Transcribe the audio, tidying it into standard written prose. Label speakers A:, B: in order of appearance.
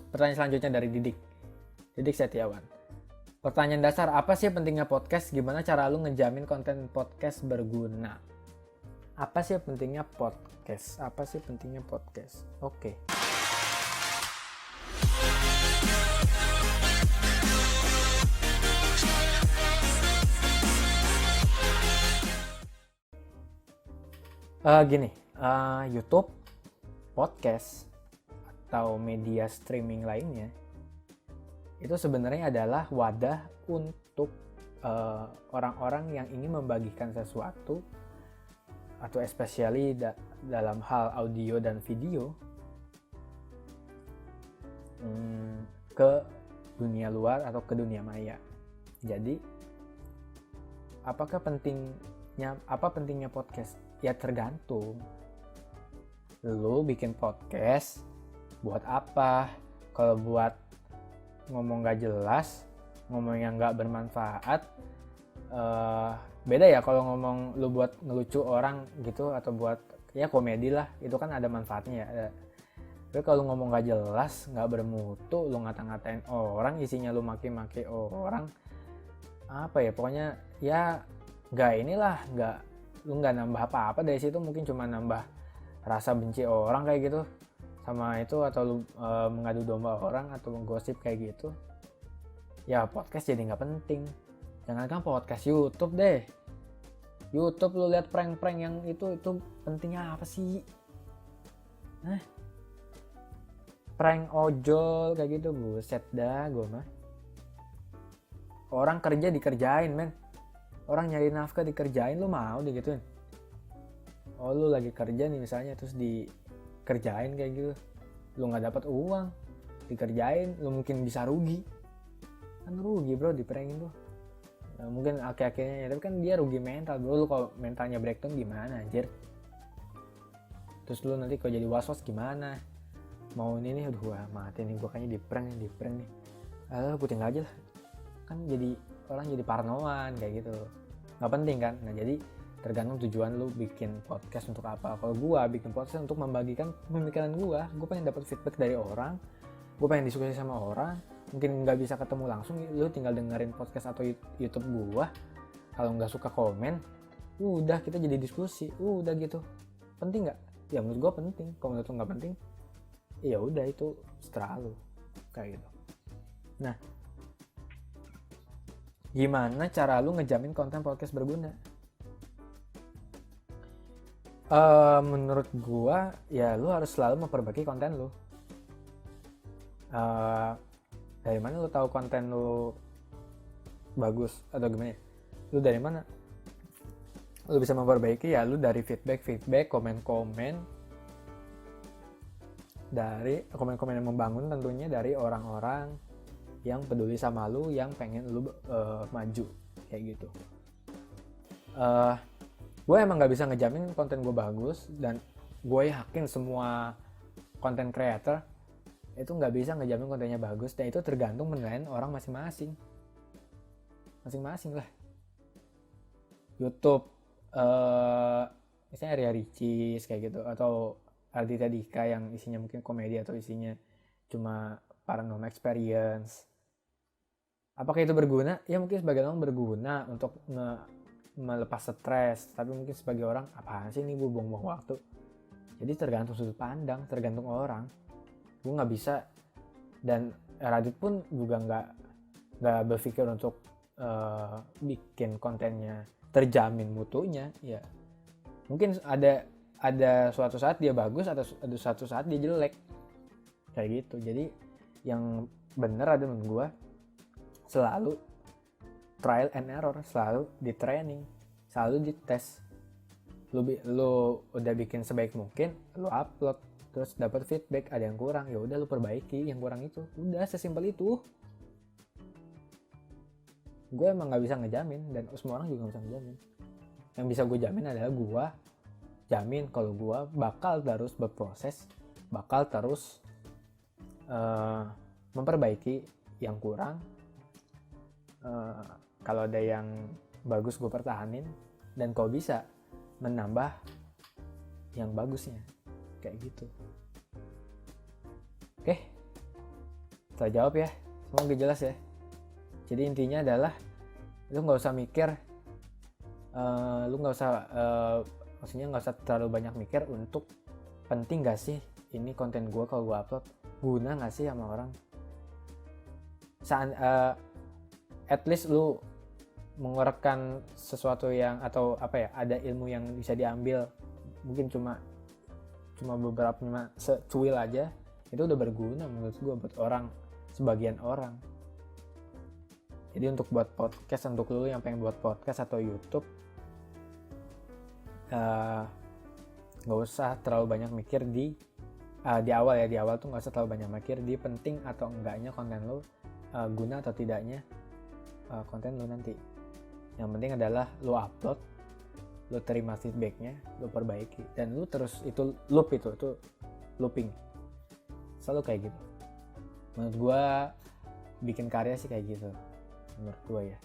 A: Pertanyaan selanjutnya dari Didik Setiawan. Pertanyaan dasar, apa sih pentingnya podcast? Gimana cara lu ngejamin konten podcast berguna? Apa sih pentingnya podcast? Oke. YouTube, podcast, atau media streaming lainnya itu sebenarnya adalah wadah untuk orang-orang yang ingin membagikan sesuatu, atau especially dalam hal audio dan video, ke dunia luar atau ke dunia maya. Jadi apa pentingnya podcast? Ya tergantung. Lu bikin podcast buat apa? Kalau buat ngomong gak jelas, ngomong yang gak bermanfaat, beda ya kalau ngomong lu buat ngelucu orang gitu, atau buat ya komedi lah, itu kan ada manfaatnya ya. Tapi kalau ngomong gak jelas, gak bermutu, lu ngata-ngatain orang, isinya lu maki-maki orang, apa ya, pokoknya ya lu nggak nambah apa-apa dari situ, mungkin cuma nambah rasa benci orang kayak gitu sama itu, atau lu mengadu domba orang atau menggosip kayak gitu. Ya podcast jadi nggak penting. Jangankan podcast, YouTube deh. YouTube lu lihat prank-prank yang itu pentingnya apa sih? Prank ojol kayak gitu, buset dah gue mah. Orang kerja dikerjain, men. Orang nyari nafkah dikerjain, lu mau digituin? Oh, lu lagi kerja nih misalnya, terus dikerjain kayak gitu, lu nggak dapat uang, dikerjain, lu mungkin bisa rugi. Kan rugi bro, diprankin tuh. Nah, mungkin akhir-akhirnya ya, tapi kan dia rugi mental bro. Lu kalau mentalnya breakdown gimana anjir? Terus lu nanti kalau jadi was-was gimana? Mau ini nih, aduh gua mati nih, gua kayaknya diprank nih. Gue tinggal aja lah. Kan jadi orang jadi parnoan kayak gitu, nggak penting kan. Nah jadi tergantung tujuan lu bikin podcast untuk apa. Kalau gua bikin podcast untuk membagikan pemikiran gua pengen dapat feedback dari orang, gua pengen diskusi sama orang. Mungkin nggak bisa ketemu langsung, lu tinggal dengerin podcast atau YouTube gua. Kalau nggak suka komen, udah kita jadi diskusi, udah gitu. Penting nggak? Ya menurut gua penting. Kalau menurut lu nggak penting, ya udah, itu seterah lu kayak gitu. Nah, gimana cara lu ngejamin konten podcast berguna? Menurut gua ya lu harus selalu memperbaiki konten lu. Dari mana lu tahu konten lu bagus atau gimana? Lu dari mana? Lu bisa memperbaiki ya lu dari feedback, komen-komen, dari komen-komen yang membangun tentunya dari orang-orang yang peduli sama lu, yang pengen lu maju kayak gitu. Gue emang nggak bisa ngejamin konten gue bagus, dan gue yakin semua content creator itu nggak bisa ngejamin kontennya bagus, dan itu tergantung penilaian orang masing-masing lah. YouTube misalnya Ria Ricis kayak gitu, atau Ardita Dika yang isinya mungkin komedi atau isinya cuma paranormal experience. Apakah itu berguna? Ya mungkin sebagai orang berguna untuk melepas stres, tapi mungkin sebagai orang, apaan sih ini, gue buang-buang waktu. Jadi tergantung sudut pandang, tergantung orang. Gue nggak bisa, dan Radit pun juga nggak berpikir untuk bikin kontennya terjamin mutunya. Ya mungkin ada suatu saat dia bagus, atau ada suatu saat dia jelek kayak gitu. Jadi yang bener ada menurut gue selalu trial and error, selalu di training, selalu dites. Lu udah bikin sebaik mungkin, lu upload, terus dapat feedback ada yang kurang, ya udah lu perbaiki yang kurang itu. Udah sesimpel itu. Gue emang nggak bisa ngejamin, dan semua orang juga nggak bisa ngejamin. Yang bisa gue jamin adalah gue jamin kalau gue bakal terus berproses, bakal terus memperbaiki yang kurang. Kalau ada yang bagus gue pertahanin, dan kalau bisa menambah yang bagusnya kayak gitu. Oke, Setelah jawab ya, semoga jelas ya. Jadi intinya adalah lu nggak usah mikir, lu nggak usah maksudnya nggak usah terlalu banyak mikir untuk penting gak sih ini konten gue kalau gue upload, guna gak sih sama orang. At least lu mengorekkan sesuatu yang, atau apa ya, ada ilmu yang bisa diambil, mungkin cuma beberapa, cuma secuil aja, itu udah berguna menurut gue buat orang, sebagian orang. Jadi untuk buat podcast, untuk lu yang pengen buat podcast atau YouTube, nggak usah terlalu banyak mikir di awal ya. Di awal tuh nggak usah terlalu banyak mikir di penting atau enggaknya konten lu, guna atau tidaknya konten lu nanti. Yang penting adalah lu upload, lu terima feedbacknya, lu perbaiki, dan lu terus itu looping selalu kayak gitu. Menurut gua bikin karya sih kayak gitu menurut gua ya.